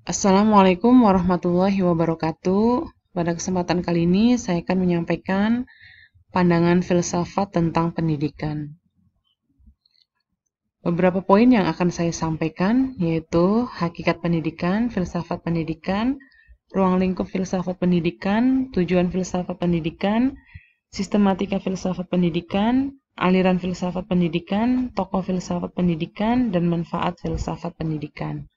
Assalamualaikum warahmatullahi wabarakatuh. Pada kesempatan kali ini, saya akan menyampaikan pandangan filsafat tentang pendidikan. Beberapa poin yang akan saya sampaikan yaitu hakikat pendidikan, filsafat pendidikan, ruang lingkup filsafat pendidikan, tujuan filsafat pendidikan, sistematika filsafat pendidikan, aliran filsafat pendidikan, tokoh filsafat pendidikan, dan manfaat filsafat pendidikan.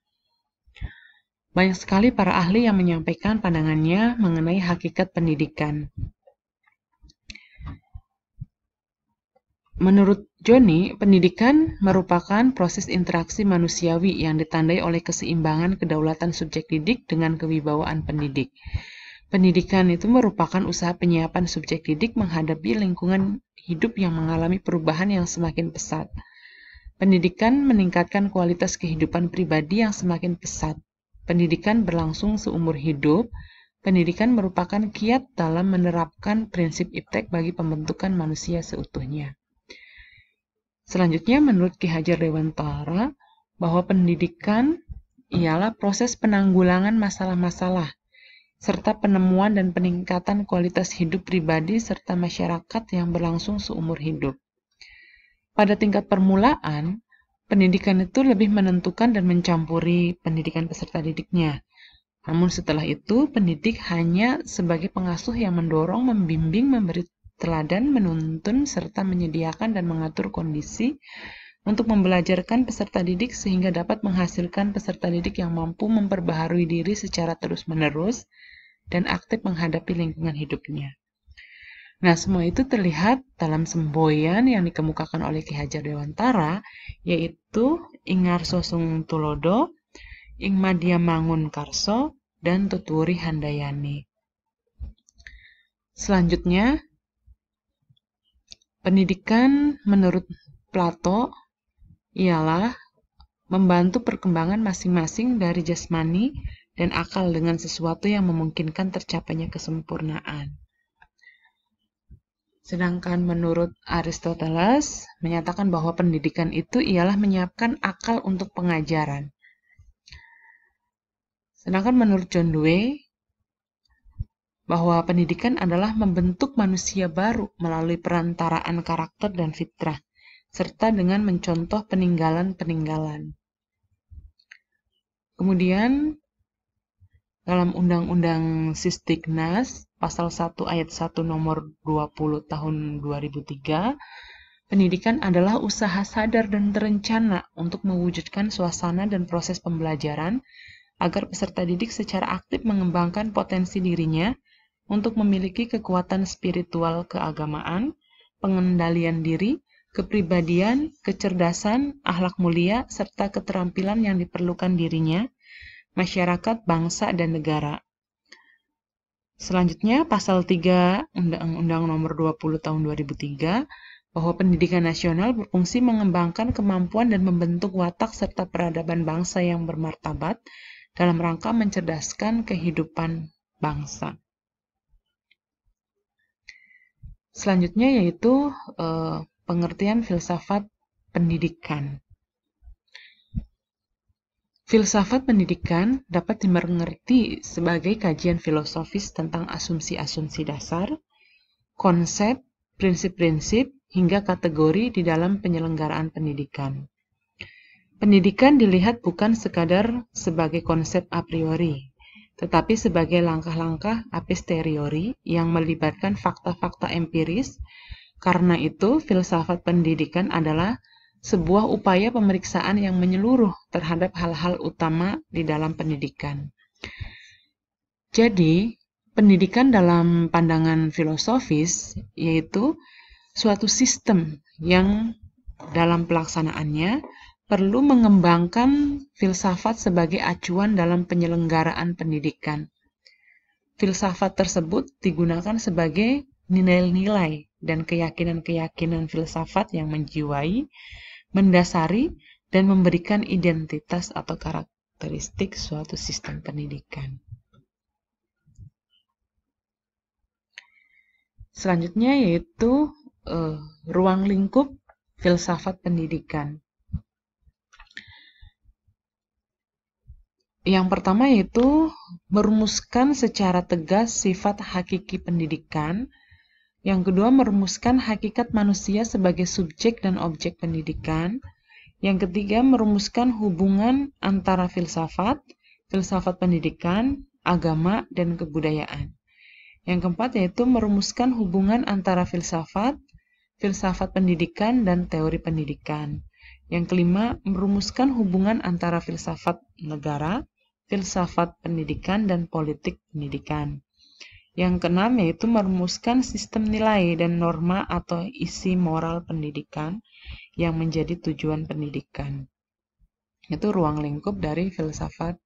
Banyak sekali para ahli yang menyampaikan pandangannya mengenai hakikat pendidikan. Menurut Johnny, pendidikan merupakan proses interaksi manusiawi yang ditandai oleh keseimbangan kedaulatan subjek didik dengan kewibawaan pendidik. Pendidikan itu merupakan usaha penyiapan subjek didik menghadapi lingkungan hidup yang mengalami perubahan yang semakin pesat. Pendidikan meningkatkan kualitas kehidupan pribadi yang semakin pesat. Pendidikan berlangsung seumur hidup. Pendidikan merupakan kiat dalam menerapkan prinsip iptek bagi pembentukan manusia seutuhnya. Selanjutnya, menurut Ki Hajar Dewantara, bahwa pendidikan ialah proses penanggulangan masalah-masalah, serta penemuan dan peningkatan kualitas hidup pribadi serta masyarakat yang berlangsung seumur hidup. Pada tingkat permulaan, pendidikan itu lebih menentukan dan mencampuri pendidikan peserta didiknya. Namun setelah itu, pendidik hanya sebagai pengasuh yang mendorong, membimbing, memberi teladan, menuntun, serta menyediakan dan mengatur kondisi untuk membelajarkan peserta didik sehingga dapat menghasilkan peserta didik yang mampu memperbaharui diri secara terus-menerus dan aktif menghadapi lingkungan hidupnya. Nah, semua itu terlihat dalam semboyan yang dikemukakan oleh Ki Hajar Dewantara, yaitu Ingarso Sung Tulodo, Ing Madya Mangun Karso, dan Tuturi Handayani. Selanjutnya, pendidikan menurut Plato ialah membantu perkembangan masing-masing dari jasmani dan akal dengan sesuatu yang memungkinkan tercapainya kesempurnaan. Sedangkan menurut Aristoteles menyatakan bahwa pendidikan itu ialah menyiapkan akal untuk pengajaran. Sedangkan menurut John Dewey bahwa pendidikan adalah membentuk manusia baru melalui perantaraan karakter dan fitrah, serta dengan mencontoh peninggalan-peninggalan. Kemudian, dalam Undang-Undang Sistiknas, Pasal 1 Ayat 1 Nomor 20 Tahun 2003, pendidikan adalah usaha sadar dan terencana untuk mewujudkan suasana dan proses pembelajaran agar peserta didik secara aktif mengembangkan potensi dirinya untuk memiliki kekuatan spiritual keagamaan, pengendalian diri, kepribadian, kecerdasan, akhlak mulia, serta keterampilan yang diperlukan dirinya, masyarakat, bangsa, dan negara. Selanjutnya, Pasal 3 Undang-Undang Nomor 20 Tahun 2003, bahwa pendidikan nasional berfungsi mengembangkan kemampuan dan membentuk watak serta peradaban bangsa yang bermartabat dalam rangka mencerdaskan kehidupan bangsa. Selanjutnya yaitu pengertian filsafat pendidikan. Filsafat pendidikan dapat dimengerti sebagai kajian filosofis tentang asumsi-asumsi dasar, konsep, prinsip-prinsip, hingga kategori di dalam penyelenggaraan pendidikan. Pendidikan dilihat bukan sekadar sebagai konsep a priori, tetapi sebagai langkah-langkah a posteriori yang melibatkan fakta-fakta empiris. Karena itu, filsafat pendidikan adalah sebuah upaya pemeriksaan yang menyeluruh terhadap hal-hal utama di dalam pendidikan. Jadi, pendidikan dalam pandangan filosofis yaitu suatu sistem yang dalam pelaksanaannya perlu mengembangkan filsafat sebagai acuan dalam penyelenggaraan pendidikan. Filsafat tersebut digunakan sebagai nilai-nilai dan keyakinan-keyakinan filsafat yang menjiwai, mendasari, dan memberikan identitas atau karakteristik suatu sistem pendidikan. Selanjutnya yaitu ruang lingkup filsafat pendidikan. Yang pertama yaitu merumuskan secara tegas sifat hakiki pendidikan. Yang kedua, merumuskan hakikat manusia sebagai subjek dan objek pendidikan. Yang ketiga, merumuskan hubungan antara filsafat pendidikan, agama, dan kebudayaan. Yang keempat yaitu merumuskan hubungan antara filsafat pendidikan, dan teori pendidikan. Yang kelima, merumuskan hubungan antara filsafat negara, filsafat pendidikan, dan politik pendidikan. Yang keenam yaitu merumuskan sistem nilai dan norma atau isi moral pendidikan yang menjadi tujuan pendidikan. Itu ruang lingkup dari filsafat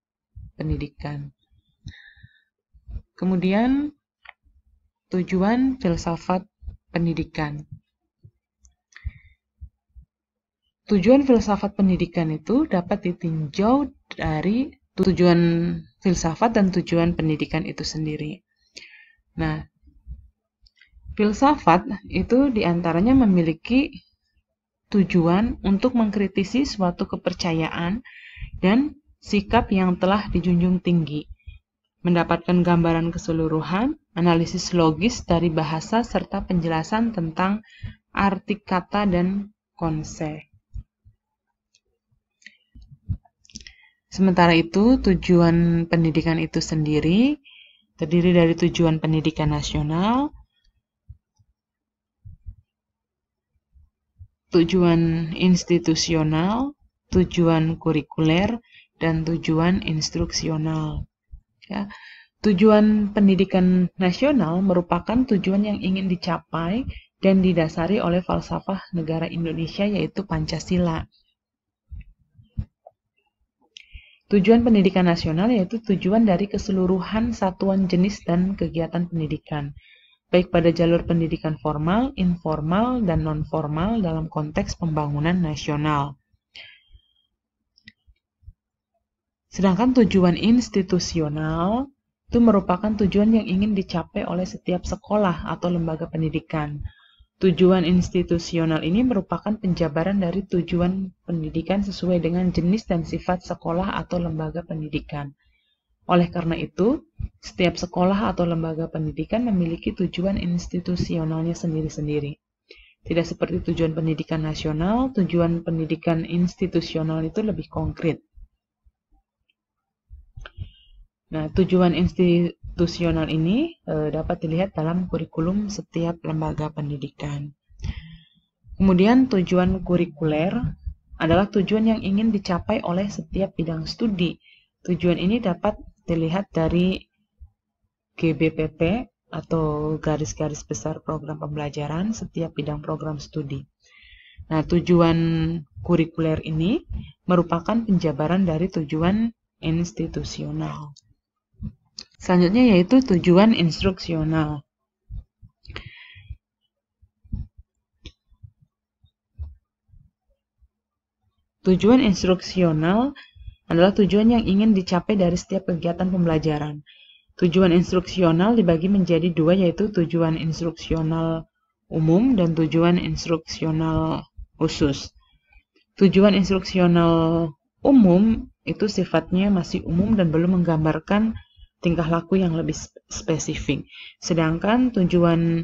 pendidikan. Kemudian tujuan filsafat pendidikan. Tujuan filsafat pendidikan itu dapat ditinjau dari tujuan filsafat dan tujuan pendidikan itu sendiri. Nah, filsafat itu diantaranya memiliki tujuan untuk mengkritisi suatu kepercayaan dan sikap yang telah dijunjung tinggi, mendapatkan gambaran keseluruhan, analisis logis dari bahasa, serta penjelasan tentang arti kata dan konsep. Sementara itu, tujuan pendidikan itu sendiri terdiri dari tujuan pendidikan nasional, tujuan institusional, tujuan kurikuler, dan tujuan instruksional. Ya, tujuan pendidikan nasional merupakan tujuan yang ingin dicapai dan didasari oleh falsafah negara Indonesia, yaitu Pancasila. Tujuan pendidikan nasional yaitu tujuan dari keseluruhan satuan jenis dan kegiatan pendidikan, baik pada jalur pendidikan formal, informal, dan non-formal dalam konteks pembangunan nasional. Sedangkan tujuan institusional itu merupakan tujuan yang ingin dicapai oleh setiap sekolah atau lembaga pendidikan. Tujuan institusional ini merupakan penjabaran dari tujuan pendidikan sesuai dengan jenis dan sifat sekolah atau lembaga pendidikan. Oleh karena itu, setiap sekolah atau lembaga pendidikan memiliki tujuan institusionalnya sendiri-sendiri. Tidak seperti tujuan pendidikan nasional, tujuan pendidikan institusional itu lebih konkret. Nah, tujuan institusional ini dapat dilihat dalam kurikulum setiap lembaga pendidikan. Kemudian tujuan kurikuler adalah tujuan yang ingin dicapai oleh setiap bidang studi. Tujuan ini dapat dilihat dari GBPP atau garis-garis besar program pembelajaran setiap bidang program studi. Nah, tujuan kurikuler ini merupakan penjabaran dari tujuan institusional. Selanjutnya yaitu tujuan instruksional. Tujuan instruksional adalah tujuan yang ingin dicapai dari setiap kegiatan pembelajaran. Tujuan instruksional dibagi menjadi dua, yaitu tujuan instruksional umum dan tujuan instruksional khusus. Tujuan instruksional umum itu sifatnya masih umum dan belum menggambarkan tingkah laku yang lebih spesifik. Sedangkan tujuan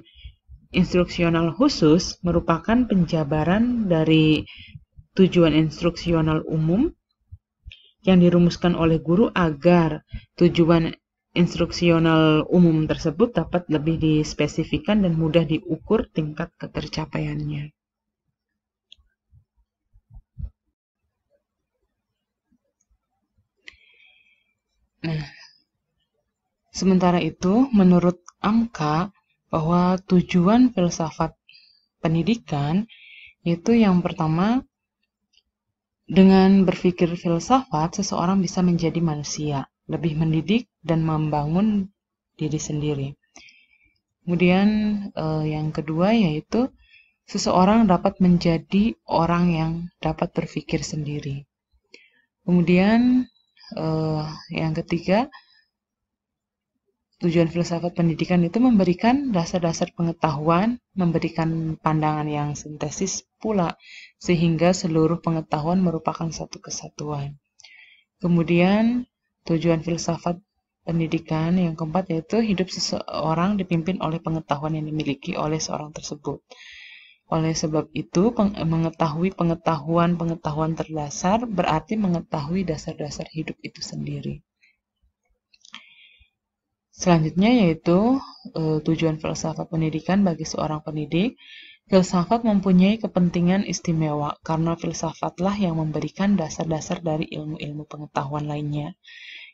instruksional khusus merupakan penjabaran dari tujuan instruksional umum yang dirumuskan oleh guru agar tujuan instruksional umum tersebut dapat lebih dispesifikkan dan mudah diukur tingkat ketercapaiannya. Nah, sementara itu, menurut Amka, bahwa tujuan filsafat pendidikan itu yang pertama, dengan berpikir filsafat, seseorang bisa menjadi manusia, lebih mendidik dan membangun diri sendiri. Kemudian yang kedua yaitu seseorang dapat menjadi orang yang dapat berpikir sendiri. Kemudian yang ketiga, tujuan filsafat pendidikan itu memberikan dasar-dasar pengetahuan, memberikan pandangan yang sintesis pula, sehingga seluruh pengetahuan merupakan satu kesatuan. Kemudian, tujuan filsafat pendidikan yang keempat yaitu hidup seseorang dipimpin oleh pengetahuan yang dimiliki oleh seorang tersebut. Oleh sebab itu, mengetahui pengetahuan terdasar berarti mengetahui dasar-dasar hidup itu sendiri. Selanjutnya yaitu tujuan filsafat pendidikan bagi seorang pendidik. Filsafat mempunyai kepentingan istimewa karena filsafatlah yang memberikan dasar-dasar dari ilmu-ilmu pengetahuan lainnya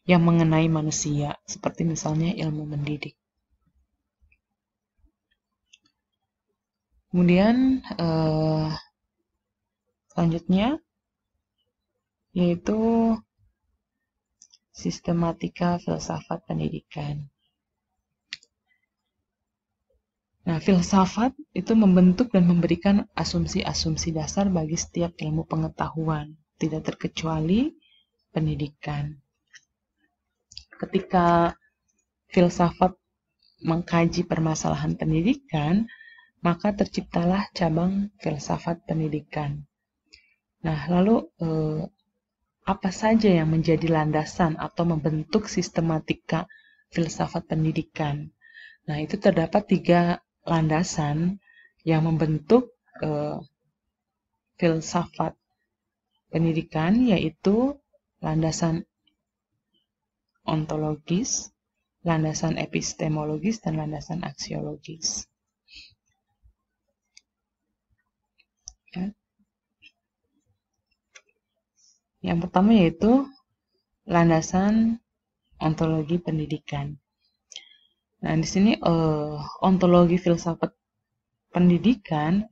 yang mengenai manusia, seperti misalnya ilmu mendidik. Kemudian selanjutnya yaitu sistematika filsafat pendidikan. Nah, filsafat itu membentuk dan memberikan asumsi-asumsi dasar bagi setiap ilmu pengetahuan, tidak terkecuali pendidikan. Ketika filsafat mengkaji permasalahan pendidikan, maka terciptalah cabang filsafat pendidikan. Nah, lalu apa saja yang menjadi landasan atau membentuk sistematika filsafat pendidikan? Nah, itu terdapat 3 landasan yang membentuk filsafat pendidikan, yaitu landasan ontologis, landasan epistemologis, dan landasan aksiologis. Ya. Yang pertama yaitu landasan ontologi pendidikan. Nah, di sini ontologi filsafat pendidikan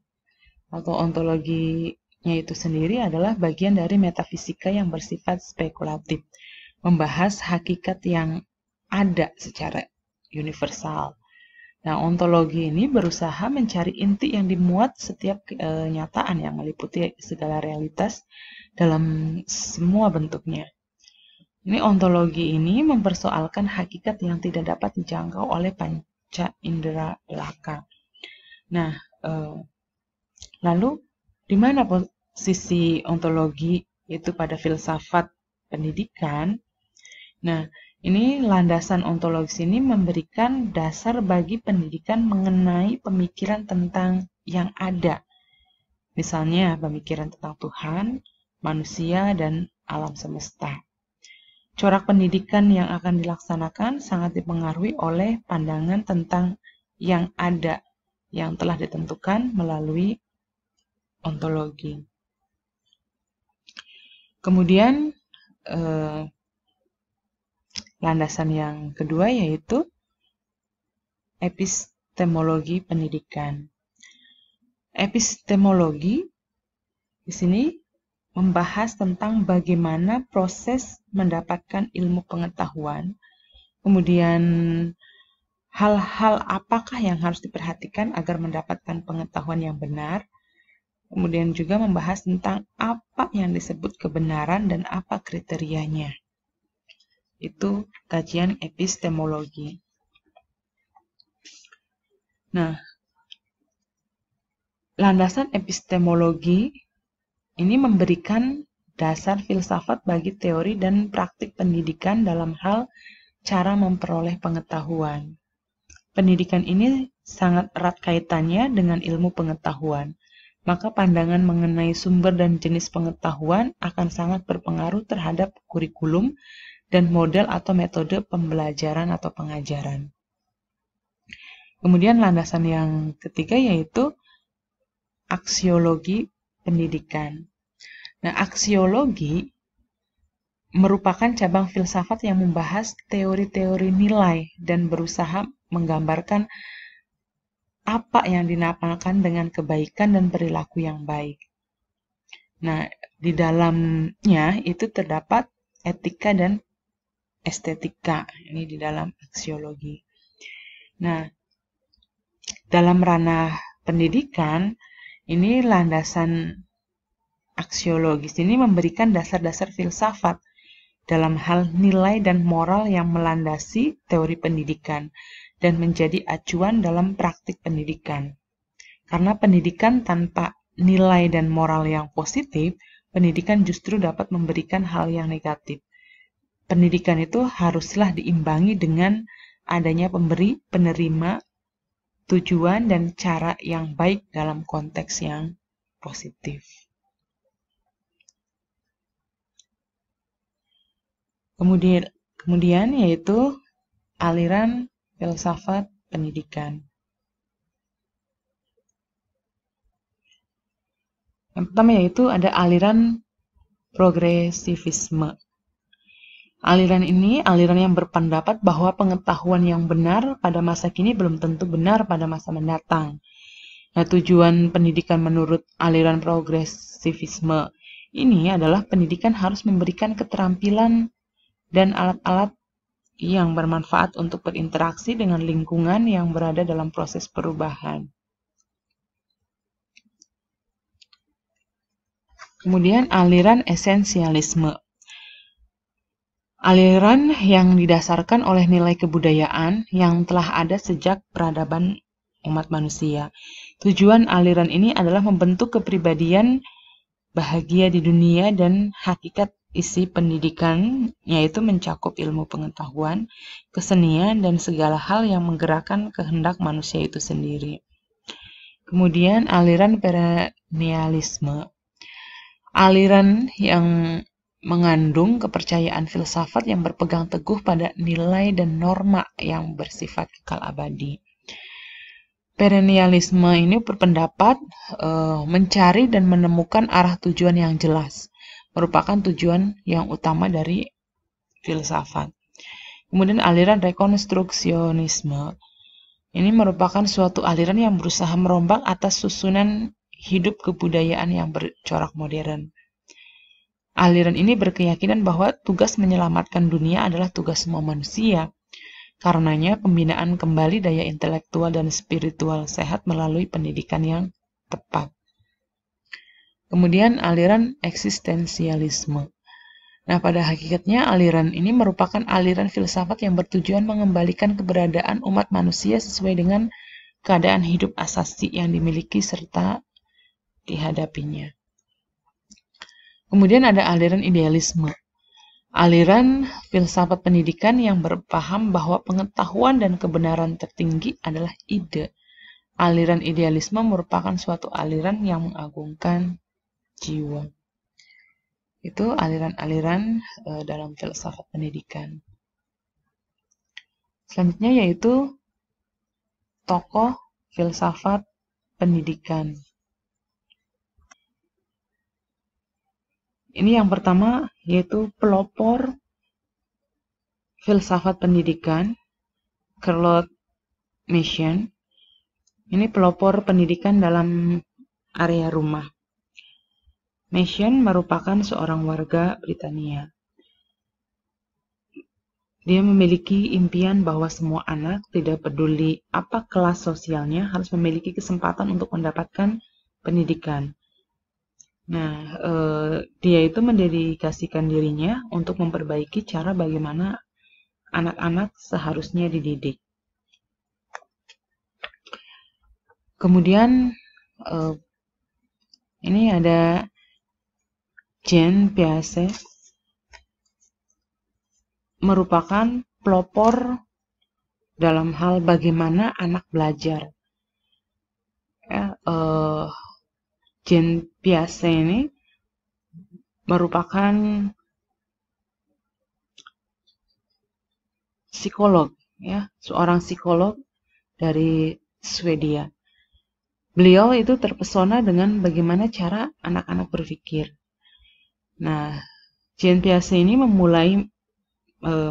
atau ontologinya itu sendiri adalah bagian dari metafisika yang bersifat spekulatif, membahas hakikat yang ada secara universal. Nah, ontologi ini berusaha mencari inti yang dimuat setiap kenyataan yang meliputi segala realitas dalam semua bentuknya. Ini ontologi ini mempersoalkan hakikat yang tidak dapat dijangkau oleh panca indera belaka. Nah, lalu di mana posisi ontologi itu pada filsafat pendidikan? Nah, ini landasan ontologis ini memberikan dasar bagi pendidikan mengenai pemikiran tentang yang ada. Misalnya pemikiran tentang Tuhan, manusia, dan alam semesta. Corak pendidikan yang akan dilaksanakan sangat dipengaruhi oleh pandangan tentang yang ada yang telah ditentukan melalui ontologi. Kemudian landasan yang kedua yaitu epistemologi pendidikan. Epistemologi di sini membahas tentang bagaimana proses mendapatkan ilmu pengetahuan, kemudian hal-hal apakah yang harus diperhatikan agar mendapatkan pengetahuan yang benar, kemudian juga membahas tentang apa yang disebut kebenaran dan apa kriterianya. Itu kajian epistemologi. Nah, landasan epistemologi ini memberikan dasar filsafat bagi teori dan praktik pendidikan dalam hal cara memperoleh pengetahuan. Pendidikan ini sangat erat kaitannya dengan ilmu pengetahuan, maka pandangan mengenai sumber dan jenis pengetahuan akan sangat berpengaruh terhadap kurikulum dan model atau metode pembelajaran atau pengajaran. Kemudian landasan yang ketiga yaitu aksiologi pendidikan. Nah, aksiologi merupakan cabang filsafat yang membahas teori-teori nilai dan berusaha menggambarkan apa yang dinamakan dengan kebaikan dan perilaku yang baik. Nah, di dalamnya itu terdapat etika dan estetika, ini di dalam aksiologi. Nah, dalam ranah pendidikan, ini landasan aksiologis ini memberikan dasar-dasar filsafat dalam hal nilai dan moral yang melandasi teori pendidikan dan menjadi acuan dalam praktik pendidikan. Karena pendidikan tanpa nilai dan moral yang positif, pendidikan justru dapat memberikan hal yang negatif. pendidikan itu haruslah diimbangi dengan adanya pemberi, penerima, tujuan, dan cara yang baik dalam konteks yang positif. Kemudian yaitu aliran filsafat pendidikan. Yang pertama yaitu ada aliran progresivisme. Aliran ini aliran yang berpendapat bahwa pengetahuan yang benar pada masa kini belum tentu benar pada masa mendatang. Nah, tujuan pendidikan menurut aliran progresivisme ini adalah pendidikan harus memberikan keterampilan dan alat-alat yang bermanfaat untuk berinteraksi dengan lingkungan yang berada dalam proses perubahan. Kemudian aliran esensialisme. Aliran yang didasarkan oleh nilai kebudayaan yang telah ada sejak peradaban umat manusia. Tujuan aliran ini adalah membentuk kepribadian bahagia di dunia, dan hakikat isi pendidikan yaitu mencakup ilmu pengetahuan, kesenian, dan segala hal yang menggerakkan kehendak manusia itu sendiri. Kemudian aliran perennialisme. Aliran yang mengandung kepercayaan filsafat yang berpegang teguh pada nilai dan norma yang bersifat kekal abadi. Perennialisme ini berpendapat mencari dan menemukan arah tujuan yang jelas, merupakan tujuan yang utama dari filsafat. Kemudian aliran rekonstruksionisme ini merupakan suatu aliran yang berusaha merombak atas susunan hidup kebudayaan yang bercorak modern. Aliran ini berkeyakinan bahwa tugas menyelamatkan dunia adalah tugas semua manusia. Karenanya, pembinaan kembali daya intelektual dan spiritual sehat melalui pendidikan yang tepat. Kemudian aliran eksistensialisme. Nah, pada hakikatnya aliran ini merupakan aliran filsafat yang bertujuan mengembalikan keberadaan umat manusia sesuai dengan keadaan hidup asasi yang dimiliki serta dihadapinya. Kemudian ada aliran idealisme. Aliran filsafat pendidikan yang berpaham bahwa pengetahuan dan kebenaran tertinggi adalah ide. Aliran idealisme merupakan suatu aliran yang mengagungkan jiwa. Itu aliran-aliran dalam filsafat pendidikan. Selanjutnya yaitu tokoh filsafat pendidikan. Ini yang pertama yaitu pelopor filsafat pendidikan, Claude Meissen. Ini pelopor pendidikan dalam area rumah. Meissen merupakan seorang warga Britania. Dia memiliki impian bahwa semua anak, tidak peduli apa kelas sosialnya, harus memiliki kesempatan untuk mendapatkan pendidikan. Nah, dia itu mendedikasikan dirinya untuk memperbaiki cara bagaimana anak-anak seharusnya dididik. Kemudian, ini ada Jean Piaget, merupakan pelopor dalam hal bagaimana anak belajar. Jean Piaget ini merupakan psikolog, ya, seorang psikolog dari Swedia. Beliau itu terpesona dengan bagaimana cara anak-anak berpikir. Nah, Jean Piaget ini memulai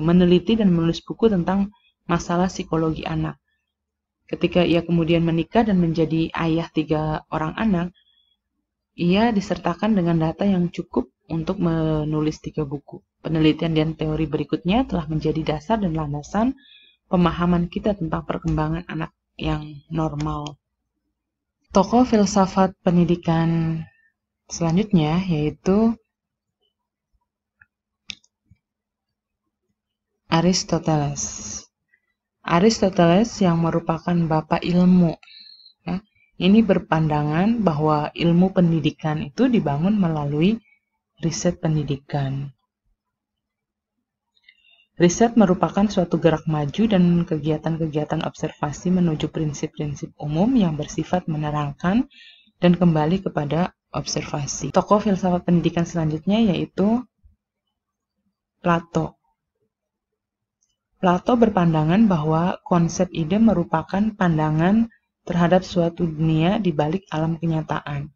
meneliti dan menulis buku tentang masalah psikologi anak. Ketika ia kemudian menikah dan menjadi ayah 3 orang anak, ia disertakan dengan data yang cukup untuk menulis 3 buku. Penelitian dan teori berikutnya telah menjadi dasar dan landasan pemahaman kita tentang perkembangan anak yang normal. Tokoh filsafat pendidikan selanjutnya yaitu Aristoteles. Aristoteles yang merupakan bapak ilmu. Ya, ini berpandangan bahwa ilmu pendidikan itu dibangun melalui riset pendidikan. Riset merupakan suatu gerak maju dan kegiatan-kegiatan observasi menuju prinsip-prinsip umum yang bersifat menerangkan dan kembali kepada observasi. Tokoh filsafat pendidikan selanjutnya yaitu Plato. Plato berpandangan bahwa konsep ide merupakan pandangan terhadap suatu dunia di balik alam kenyataan,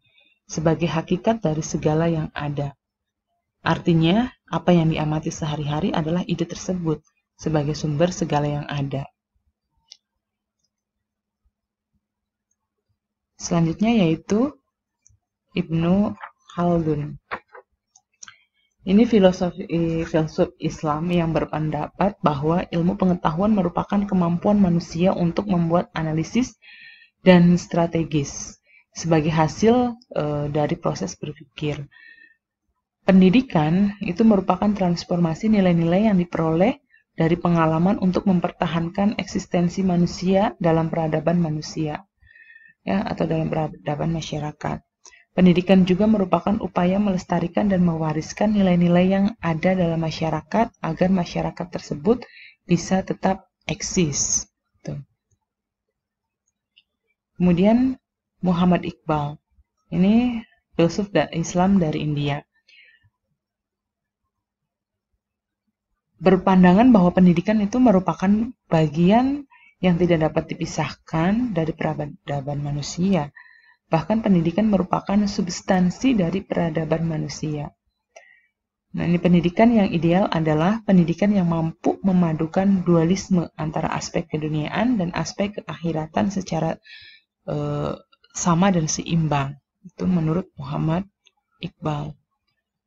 sebagai hakikat dari segala yang ada. Artinya, apa yang diamati sehari-hari adalah ide tersebut sebagai sumber segala yang ada. Selanjutnya yaitu Ibnu Khaldun. Ini filsuf Islam yang berpendapat bahwa ilmu pengetahuan merupakan kemampuan manusia untuk membuat analisis dan strategis sebagai hasil dari proses berpikir. Pendidikan itu merupakan transformasi nilai-nilai yang diperoleh dari pengalaman untuk mempertahankan eksistensi manusia dalam peradaban manusia, ya, atau dalam peradaban masyarakat. Pendidikan juga merupakan upaya melestarikan dan mewariskan nilai-nilai yang ada dalam masyarakat agar masyarakat tersebut bisa tetap eksis. Tuh. Kemudian Muhammad Iqbal, ini filsuf Islam dari India. Berpandangan bahwa pendidikan itu merupakan bagian yang tidak dapat dipisahkan dari peradaban manusia. Bahkan pendidikan merupakan substansi dari peradaban manusia. Nah, ini pendidikan yang ideal adalah pendidikan yang mampu memadukan dualisme antara aspek keduniaan dan aspek keakhiratan secara sama dan seimbang. Itu menurut Muhammad Iqbal.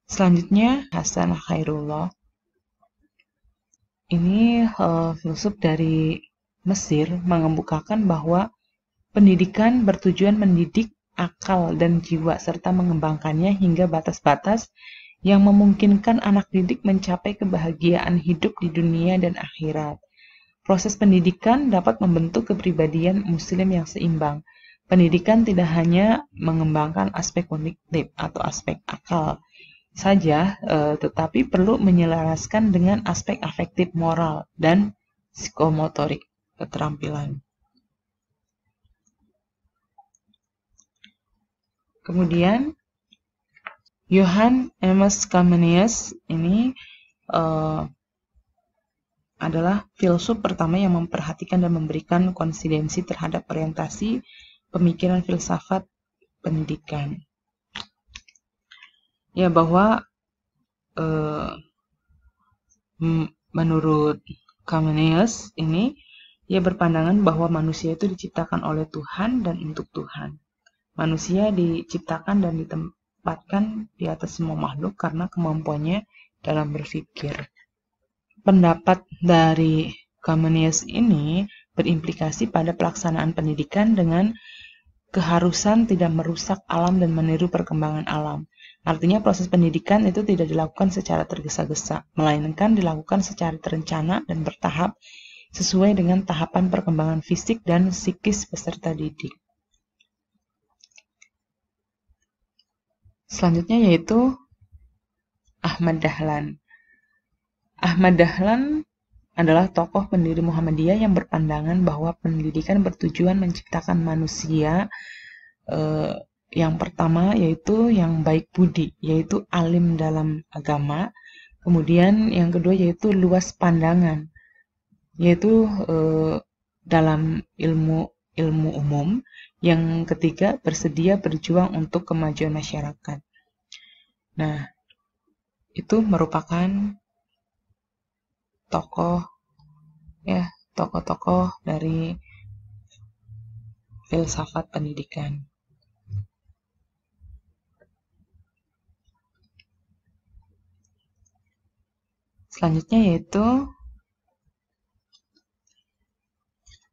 Selanjutnya Hasan Khairullah. Ini filsuf dari Mesir mengemukakan bahwa pendidikan bertujuan mendidik akal dan jiwa serta mengembangkannya hingga batas-batas yang memungkinkan anak didik mencapai kebahagiaan hidup di dunia dan akhirat. Proses pendidikan dapat membentuk kepribadian muslim yang seimbang. Pendidikan tidak hanya mengembangkan aspek kognitif atau aspek akal saja, tetapi perlu menyelaraskan dengan aspek afektif moral dan psikomotorik keterampilan. Kemudian Johann Amos Comenius ini adalah filsuf pertama yang memperhatikan dan memberikan konsistensi terhadap orientasi pemikiran filsafat pendidikan. Ya, bahwa menurut Comenius ini, ia berpandangan bahwa manusia itu diciptakan oleh Tuhan dan untuk Tuhan. Manusia diciptakan dan ditempatkan di atas semua makhluk karena kemampuannya dalam berpikir. Pendapat dari Comenius ini berimplikasi pada pelaksanaan pendidikan dengan keharusan tidak merusak alam dan meniru perkembangan alam. Artinya proses pendidikan itu tidak dilakukan secara tergesa-gesa, melainkan dilakukan secara terencana dan bertahap sesuai dengan tahapan perkembangan fisik dan psikis peserta didik. Selanjutnya yaitu Ahmad Dahlan. Ahmad Dahlan adalah tokoh pendiri Muhammadiyah yang berpandangan bahwa pendidikan bertujuan menciptakan manusia yang pertama yaitu yang baik budi, yaitu alim dalam agama. Kemudian yang kedua yaitu luas pandangan, yaitu dalam ilmu umum. Yang ketiga bersedia berjuang untuk kemajuan masyarakat. Nah, itu merupakan tokoh-tokoh dari filsafat pendidikan. Selanjutnya yaitu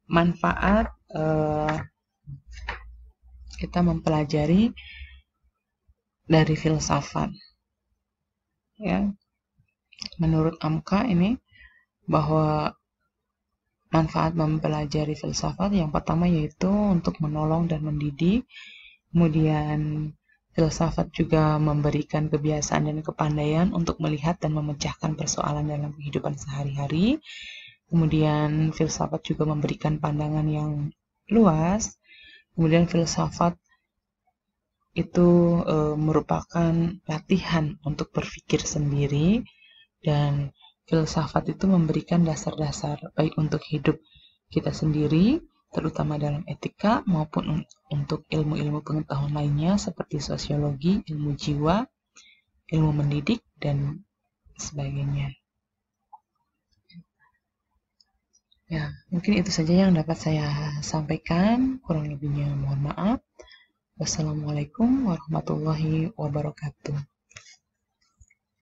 manfaat kita mempelajari dari filsafat. Ya, menurut Amka ini bahwa manfaat mempelajari filsafat yang pertama yaitu untuk menolong dan mendidik, kemudian Filsafat juga memberikan kebiasaan dan kepandaian untuk melihat dan memecahkan persoalan dalam kehidupan sehari-hari. Kemudian filsafat juga memberikan pandangan yang luas. Kemudian filsafat itu merupakan latihan untuk berpikir sendiri, dan filsafat itu memberikan dasar-dasar baik untuk hidup kita sendiri, terutama dalam etika, maupun untuk ilmu-ilmu pengetahuan lainnya seperti sosiologi, ilmu jiwa, ilmu mendidik, dan sebagainya. Ya, mungkin itu saja yang dapat saya sampaikan. Kurang lebihnya mohon maaf. Wassalamualaikum warahmatullahi wabarakatuh.